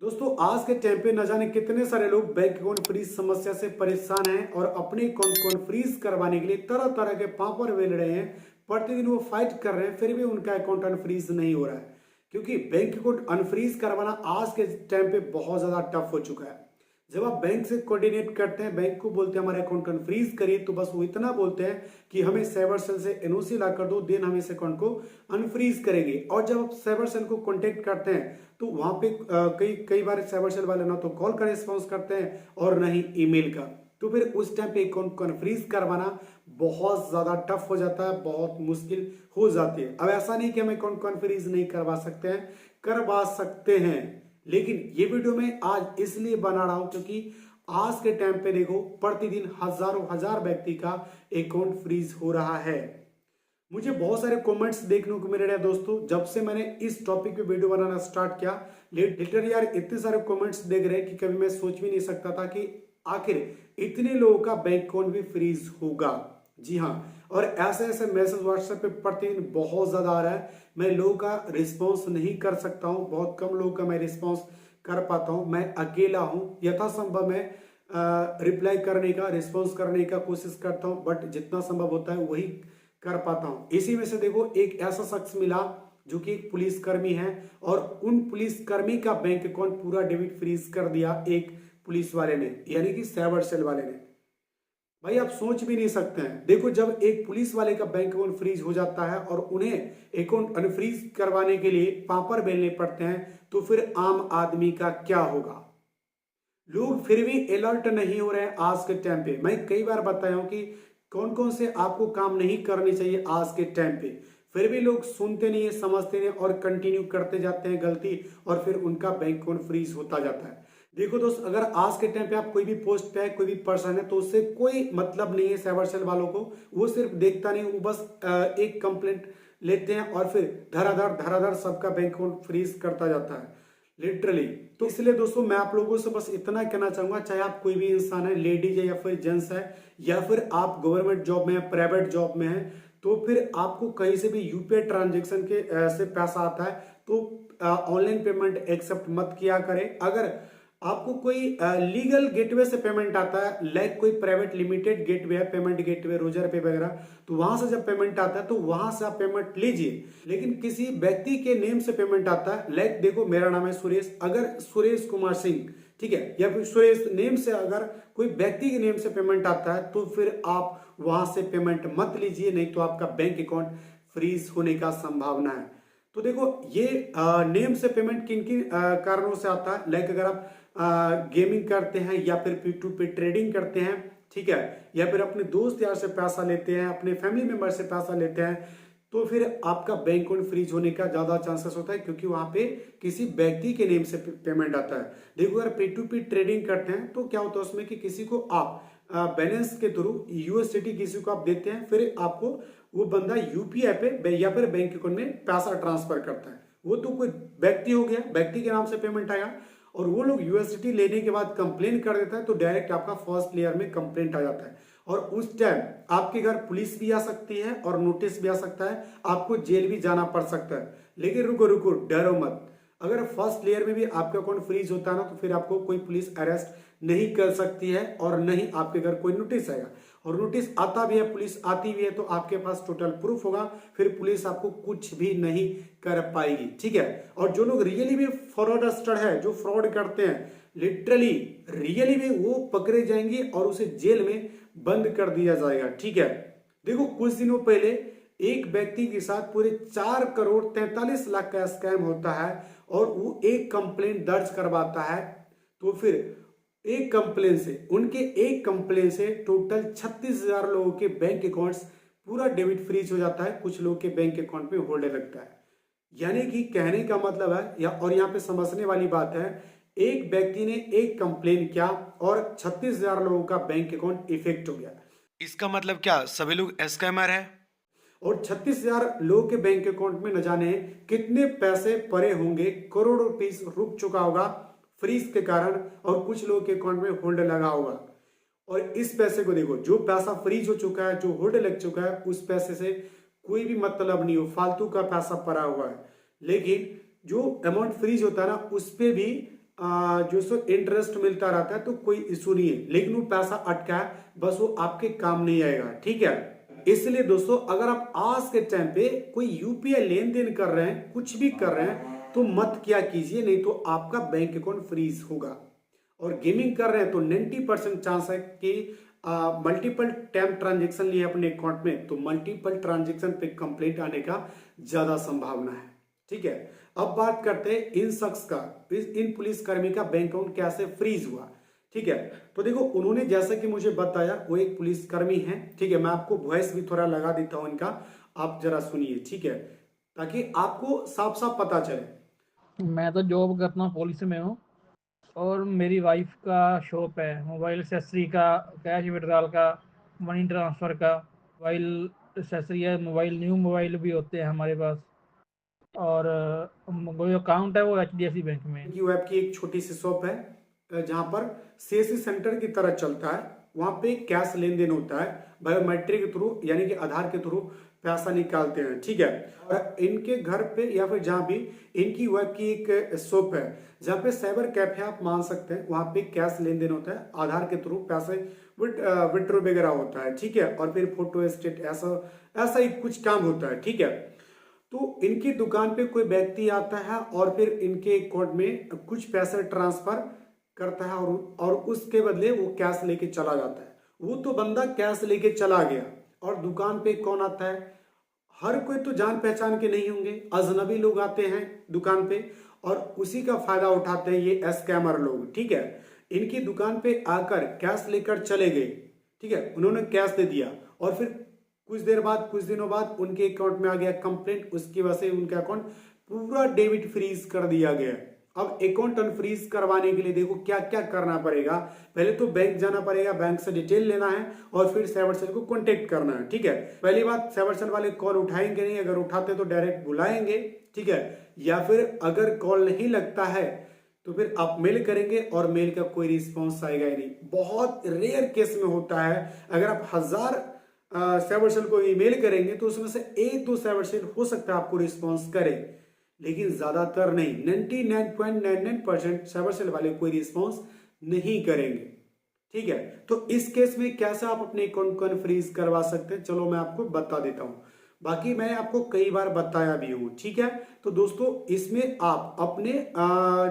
दोस्तों आज के टाइम पे न जाने कितने सारे लोग बैंक अकाउंट फ्रीज समस्या से परेशान हैं और अपने अकाउंट फ्रीज करवाने के लिए तरह तरह के पापड़ बेल रहे हैं। प्रतिदिन वो फाइट कर रहे हैं, फिर भी उनका अकाउंट अनफ्रीज नहीं हो रहा है, क्योंकि बैंक अकाउंट अनफ्रीज करवाना आज के टाइम पे बहुत ज्यादा टफ हो चुका है। जब आप बैंक से कोऑर्डिनेट करते हैं, बैंक को बोलते हैं हमारे अकाउंट अनफ्रीज करिए, तो बस वो इतना बोलते हैं कि हमें साइबर सेल से एनओसी ला कर दो, देन हम इस अकाउंट को अनफ्रीज करेंगे। और जब आप साइबर सेल को कांटेक्ट करते हैं तो वहां पे कई कई बार साइबर सेल वाले ना तो कॉल का रिस्पॉन्स करते हैं और ना ही ईमेल का। तो फिर उस टाइम पे अकाउंट को अनफ्रीज करवाना बहुत ज्यादा टफ हो जाता है, बहुत मुश्किल हो जाती है। अब ऐसा नहीं कि हम अकाउंट को अनफ्रीज नहीं करवा सकते हैं, करवा सकते हैं, लेकिन ये वीडियो मैं आज इसलिए बना रहा हूं क्योंकि आज के टाइम पे देखो प्रतिदिन हजारों हजार व्यक्ति का अकाउंट फ्रीज हो रहा है। मुझे बहुत सारे कमेंट्स देखने को मिल रहे हैं दोस्तों, जब से मैंने इस टॉपिक पे वीडियो बनाना स्टार्ट किया। लिटरली यार इतने सारे कमेंट्स देख रहे हैं कि कभी मैं सोच भी नहीं सकता था कि आखिर इतने लोगों का बैंक अकाउंट भी फ्रीज होगा। जी हाँ, और ऐसे ऐसे मैसेज व्हाट्सएप पे प्रतिदिन बहुत ज्यादा आ रहा है। मैं लोगों का रिस्पॉन्स नहीं कर सकता हूँ, बहुत कम लोगों का मैं रिस्पॉन्स कर पाता हूँ। मैं अकेला हूँ, यथासंभव मैं रिप्लाई करने का, रिस्पॉन्स करने का कोशिश करता हूँ, बट जितना संभव होता है वही कर पाता हूं। इसी में से देखो एक ऐसा शख्स मिला जो कि एक पुलिसकर्मी है, और उन पुलिसकर्मी का बैंक अकाउंट पूरा डेबिट फ्रीज कर दिया एक पुलिस वाले ने, यानी कि साइबर सेल वाले ने। भाई आप सोच भी नहीं सकते हैं, देखो जब एक पुलिस वाले का बैंक अकाउंट फ्रीज हो जाता है और उन्हें अकाउंट अनफ्रीज करवाने के लिए पापड़ बेलने पड़ते हैं, तो फिर आम आदमी का क्या होगा। लोग फिर भी अलर्ट नहीं हो रहे हैं आज के टाइम पे। मैं कई बार बताया हूं कि कौन कौन से आपको काम नहीं करने चाहिए आज के टाइम पे, फिर भी लोग सुनते नहीं है, समझते नहीं और कंटिन्यू करते जाते हैं गलती, और फिर उनका बैंक अकाउंट फ्रीज होता जाता है। देखो दोस्त, अगर आज के टाइम पे आप कोई भी पोस्ट पे है, कोई भी पर्सन है, तो उससे कोई मतलब नहीं है साइबर सेल वालों को। वो सिर्फ देखता नहीं, वो बस एक कंप्लेंट लेते हैं और फिर धराधर सबका बैंक अकाउंट फ्रीज करता जाता है लिटरली। तो इसलिए दोस्तों मैं आप लोगों से बस इतना कहना चाहूंगा, चाहे आप कोई भी इंसान है, लेडीज है या फिर जेंट्स है, या फिर आप गवर्नमेंट जॉब में है, प्राइवेट जॉब में है, तो फिर आपको कहीं से भी यूपीआई ट्रांजेक्शन के से पैसा आता है तो ऑनलाइन पेमेंट एक्सेप्ट मत किया करें। अगर आपको कोई लीगल गेटवे से पेमेंट आता है, लाइक कोई प्राइवेट लिमिटेड गेटवे है, पेमेंट गेटवे, रोजर पे वगैरह, तो वहां से जब पेमेंट आता है तो वहां से आप पेमेंट लीजिए। लेकिन किसी व्यक्ति के नेम से पेमेंट आता है, लाइक देखो मेरा नाम है सुरेश, अगर सुरेश कुमार सिंह, ठीक है, या फिर सुरेश नेम से अगर कोई व्यक्ति के नेम से पेमेंट आता है, तो फिर आप वहां से पेमेंट मत लीजिए, नहीं तो आपका बैंक अकाउंट फ्रीज होने का संभावना है। तो देखो ये नेम से पेमेंट किन किन कारणों से आता है, लाइक अगर आप गेमिंग करते हैं या फिर P2P ट्रेडिंग करते हैं, ठीक है, या फिर अपने दोस्त यार से पैसा लेते हैं, अपने फैमिली मेंबर से पैसा लेते हैं, तो फिर आपका बैंक अकाउंट फ्रीज होने का ज्यादा चांसेस होता है, क्योंकि वहां पे किसी व्यक्ति के नेम से पेमेंट आता है। देखो अगर P2P ट्रेडिंग करते हैं तो क्या होता है उसमें कि किसी को आप बैलेंस के थ्रू यूएसडीटी किसी को आप देते हैं, फिर आपको वो बंदा यूपीआई पे या फिर बैंक अकाउंट में पैसा ट्रांसफर करता है। वो तो कोई व्यक्ति हो गया, व्यक्ति के नाम से पेमेंट आया, और वो लोग यूएसडीटी लेने के बाद कंप्लेन कर देता है, तो डायरेक्ट आपका फर्स्ट लेयर में कंप्लेंट आ जाता है, और उस टाइम आपके घर पुलिस भी आ सकती है और नोटिस भी आ सकता है, आपको जेल भी जाना पड़ सकता है। लेकिन रुको रुको, डरो मत, अगर फर्स्ट लेयर में भी आपका अकाउंट फ्रीज होता है ना, तो फिर आपको कोई पुलिस अरेस्ट नहीं कर सकती है और नहीं आपके घर कोई नोटिस आएगा। और नोटिस आता भी है, पुलिस आती भी है, तो आपके पास टोटल प्रूफ होगा, फिर पुलिस आपको कुछ भी नहीं कर पाएगी, ठीक है। और जो लोग रियली में फ्रॉडस्टर है, जो फ्रॉड करते हैं, लिटरली रियली में वो पकड़े जाएंगे और उसे जेल में बंद कर दिया जाएगा, ठीक है। देखो कुछ दिनों पहले एक व्यक्ति के साथ पूरे 4 करोड़ 43 लाख का स्कैम होता है, और वो एक कंप्लेंट दर्ज करवाता है, तो फिर एक कंप्लेन से टोटल 36,000 लोगों के बैंक अकाउंट्स पूरा डेबिट फ्रीज हो जाता है, कुछ लोगों के बैंक अकाउंट में होल्ड लगता है। यानी कि कहने का मतलब है और यहाँ पे समझने वाली बात है, एक व्यक्ति ने एक कंप्लेन किया और 36,000 लोगों का बैंक अकाउंट इफेक्ट हो गया। इसका मतलब क्या सभी लोग स्कैमर है? और 36,000 लोगों के बैंक अकाउंट में न जाने कितने पैसे पड़े होंगे, करोड़ों रुपीस रुक चुका होगा फ्रीज के कारण, और कुछ लोगों के अकाउंट में होल्ड लगा होगा। और इस पैसे को देखो, जो पैसा फ्रीज हो चुका है, जो होल्ड लग चुका है, उस पैसे से कोई भी मतलब नहीं हो, फालतू का पैसा पड़ा हुआ है। लेकिन जो अमाउंट फ्रीज होता है ना, उस पे भी जो सो इंटरेस्ट मिलता रहता है, तो कोई इशू नहीं है। लेकिन वो पैसा अटका है, बस वो आपके काम नहीं आएगा, ठीक है। इसलिए दोस्तों, अगर आप आज के टाइम पे कोई यूपीआई लेन देन कर रहे हैं, कुछ भी कर रहे हैं, तो मत क्या कीजिए, नहीं तो आपका बैंक अकाउंट फ्रीज होगा। और गेमिंग कर रहे हैं तो 90% चांस है कि मल्टीपल टाइम ट्रांजेक्शन लिए अपने अकाउंट में, तो मल्टीपल ट्रांजेक्शन पे कंप्लेंट आने का ज्यादा संभावना है, ठीक है। अब बात करते हैं इन शख्स का, इन पुलिसकर्मी का बैंक अकाउंट कैसे फ्रीज हुआ, ठीक है। तो देखो, उन्होंने जैसा कि मुझे बताया, वो एक पुलिसकर्मी है, ठीक है। मैं आपको वॉइस भी थोड़ा लगा देता हूं इनका, आप जरा सुनिए, ठीक है, ताकि आपको साफ साफ पता चले। मैं तो जॉब करता हूँ, पुलिस में हूँ, और मेरी वाइफ का शॉप है, मोबाइल एक्सेसरी का, कैश विड्रॉल का, मनी ट्रांसफ़र का, मोबाइल एक्सेसरी है, मोबाइल न्यू मोबाइल भी होते हैं हमारे पास। और वो जो अकाउंट है वो HDFC बैंक में है। की वेब की एक छोटी सी शॉप है, जहां पर सीएससी सेंटर की तरह चलता है। वहां पे कैश लेन देन होता है, बायोमेट्रिक के थ्रू, यानी कि आधार के थ्रू पैसा निकालते हैं, ठीक है। और इनके घर पे या फिर जहां भी इनकी वेब की एक शॉप है, जहां पे साइबर कैफे आप मान सकते हैं, वहां पे कैश लेन देन होता है, आधार के थ्रू पैसे विड्रॉ वगैरह होता है, ठीक है। और फिर फोटो स्टेट, ऐसा ही कुछ काम होता है, ठीक है। तो इनकी दुकान पे कोई व्यक्ति आता है और फिर इनके अकाउंट में कुछ पैसे ट्रांसफर करता है, और उसके बदले वो कैश लेके चला जाता है। वो तो बंदा कैश लेके चला गया, और दुकान पे कौन आता है? हर कोई तो जान पहचान के नहीं होंगे, अजनबी लोग आते हैं दुकान पे, और उसी का फायदा उठाते हैं ये स्कैमर लोग, ठीक है। इनकी दुकान पे आकर कैश लेकर चले गए, ठीक है, उन्होंने कैश दे दिया, और फिर कुछ देर बाद, कुछ दिनों बाद उनके अकाउंट में आ गया कंप्लेंट, उसकी वजह से उनका अकाउंट पूरा डेबिट फ्रीज कर दिया गया। अब अकाउंट अनफ्रीज करवाने के लिए देखो क्या क्या करना पड़ेगा। पहले तो बैंक जाना पड़ेगा, बैंक से डिटेल लेना है, और फिर साइबर सेल को कांटेक्ट करना है, ठीक है। पहली बात, साइबर सेल वाले कॉल उठाएंगे नहीं, अगर उठाते तो डायरेक्ट बुलाएंगे, ठीक है। या फिर अगर कॉल नहीं लगता है तो फिर आप मेल करेंगे, और मेल का कोई रिस्पॉन्स आएगा ही नहीं। बहुत रेयर केस में होता है, अगर आप 1000 साइबर सेल को ईमेल करेंगे तो उसमें से 1-2 साइबर सेल हो सकता है आपको रिस्पॉन्स करे, लेकिन ज्यादातर नहीं। 99.99% साइबर सेल वाले कोई रिस्पॉन्स नहीं करेंगे, ठीक है। तो इस केस में कैसे आप अपने अकाउंट को अनफ्रीज करवा सकते हैं, चलो मैं आपको बता देता हूं। बाकी मैंने आपको कई बार बताया भी हूं, ठीक है। तो दोस्तों, इसमें आप अपने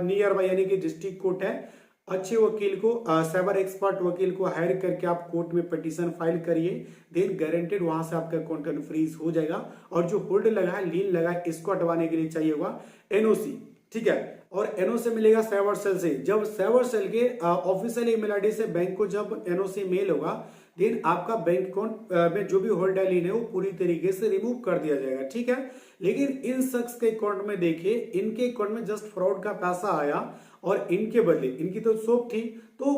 नियर बाय, यानी कि डिस्ट्रिक्ट कोर्ट है, अच्छे वकील को, साइबर एक्सपर्ट वकील को हायर करके आप कोर्ट में पिटीशन फाइल करिए, देन गारंटेड वहां से आपका अकाउंट अनफ्रीज हो जाएगा। और जो होल्ड लगा है, लीन लगा है, इसको हटवाने के लिए चाहिए होगा एनओसी, ठीक है। और एनओसी मिलेगा साइबर सेल से। जब साइबर सेल के ऑफिशियल ईमेल आईडी से बैंक को जब एनओसी मेल होगा, देन आपका बैंक अकाउंट में जो भी होल्ड है, लीन है, वो पूरी तरीके से रिमूव कर दिया जाएगा, ठीक है। लेकिन इन शख्स के अकाउंट में देखिए, इनके अकाउंट में जस्ट फ्रॉड का पैसा आया, और इनके बदले, इनकी तो शॉप थी, तो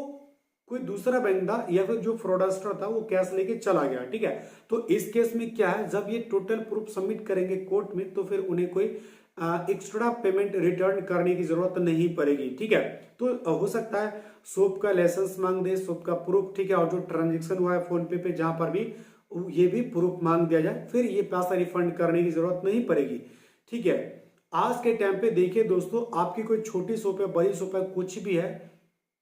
कोई दूसरा बंदा या फिर जो फ्रॉडस्टर था वो कैश लेके चला गया, ठीक है। तो इस केस में क्या है, जब ये टोटल प्रूफ सबमिट करेंगे कोर्ट में, तो फिर उन्हें कोई एक्स्ट्रा पेमेंट रिटर्न करने की जरूरत नहीं पड़ेगी, ठीक है। तो हो सकता है शॉप का लाइसेंस मांग दे, शॉप का प्रूफ, ठीक है, और जो ट्रांजेक्शन हुआ है फोन पे पे, जहां पर भी, ये भी प्रूफ मांग दिया जाए, फिर ये पैसा रिफंड करने की जरूरत नहीं पड़ेगी, ठीक है। आज के टाइम पे देखिए दोस्तों, आपकी कोई छोटी शॉप है, बड़ी शॉप है, कुछ भी है,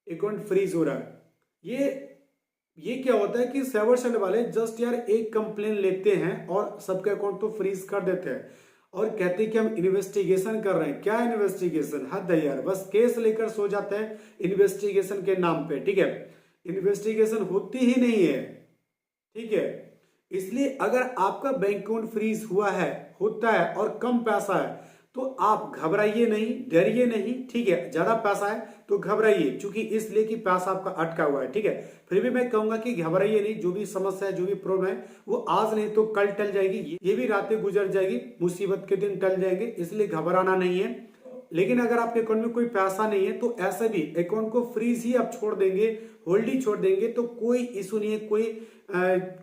अकाउंट फ्रीज हो रहा है। ये क्या होता है कि साइबर सेल वाले जस्ट यार एक कंप्लेन लेते हैं और सबके अकाउंट तो फ्रीज कर देते हैं, और कहते हैं कि हम इन्वेस्टिगेशन कर रहे हैं। क्या इन्वेस्टिगेशन, हद है यार, बस केस लेकर सो जाते हैं इन्वेस्टिगेशन के नाम पे, ठीक है। इन्वेस्टिगेशन होती ही नहीं है, ठीक है। इसलिए अगर आपका बैंक अकाउंट फ्रीज हुआ है, होता है, और कम पैसा है, तो आप घबराइए नहीं, डरिए नहीं, ठीक है। ज्यादा पैसा है तो घबराइए, क्योंकि इसलिए कि पैसा आपका अटका हुआ है, ठीक है। फिर भी मैं कहूंगा कि घबराइए नहीं, जो भी समस्या है, जो भी प्रॉब्लम है, वो आज नहीं तो कल टल जाएगी, ये भी रातें गुजर जाएगी, मुसीबत के दिन टल जाएंगे, इसलिए घबराना नहीं है। लेकिन अगर आपके अकाउंट में कोई पैसा नहीं है, तो ऐसे भी अकाउंट को फ्रीज ही आप छोड़ देंगे, होल्ड ही छोड़ देंगे, तो कोई इशू नहीं है, कोई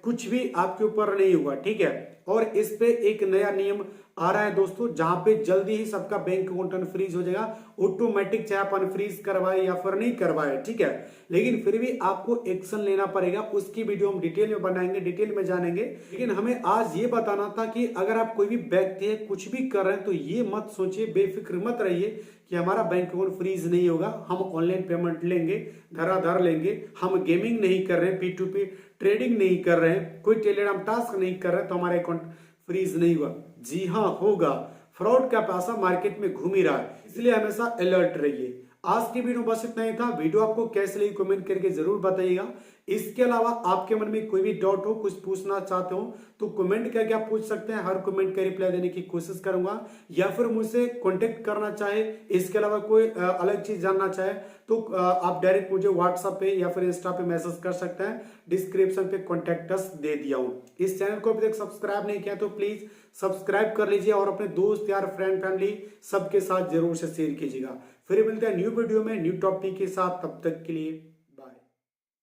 कुछ भी आपके ऊपर नहीं हुआ, ठीक है। और इस पे एक नया नियम आ रहा है दोस्तों, जहां पे जल्दी ही सबका बैंक अकाउंट अनफ्रीज हो जाएगा ऑटोमेटिक, चाहे आप अनफ्रीज करवाए या फिर नहीं करवाए, ठीक है। लेकिन फिर भी आपको एक्शन लेना पड़ेगा, उसकी वीडियो हम डिटेल में बनाएंगे, डिटेल में जानेंगे। लेकिन हमें आज ये बताना था कि अगर आप कोई भी व्यक्ति है कुछ भी कर रहे हैं तो ये मत सोचिए, बेफिक्र मत रहिए कि हमारा बैंक अकाउंट फ्रीज नहीं होगा, हम ऑनलाइन पेमेंट लेंगे, धराधर लेंगे, हम गेमिंग नहीं कर रहे हैं, P2P ट्रेडिंग नहीं कर रहे हैं, कोई टेलीग्राम टास्क नहीं कर रहे हैं तो हमारा अकाउंट फ्रीज नहीं हुआ। जी हाँ होगा, फ्रॉड का पैसा मार्केट में घूम ही रहा है, इसलिए हमेशा अलर्ट रहिए। आज की वीडियो बस इतना ही था। वीडियो आपको कैसे लगी कमेंट करके जरूर बताइएगा। इसके अलावा आपके मन में कोई भी डाउट हो, कुछ पूछना चाहते हो तो कमेंट करके आप पूछ सकते हैं, हर कमेंट का रिप्लाई देने की कोशिश करूंगा। या फिर मुझसे कांटेक्ट करना चाहे, इसके अलावा कोई अलग चीज जानना चाहे तो आप डायरेक्ट मुझे व्हाट्सएप पे या फिर इंस्टा पे मैसेज कर सकते हैं, डिस्क्रिप्शन पे कॉन्टेक्ट अस दे दिया हूं। इस चैनल को अभी तक सब्सक्राइब नहीं किया तो प्लीज सब्सक्राइब कर लीजिए और अपने दोस्त यार फ्रेंड फैमिली सबके साथ जरूर से शेयर कीजिएगा। फिर मिलते हैं न्यू वीडियो में न्यू टॉपिक के साथ, तब तक के लिए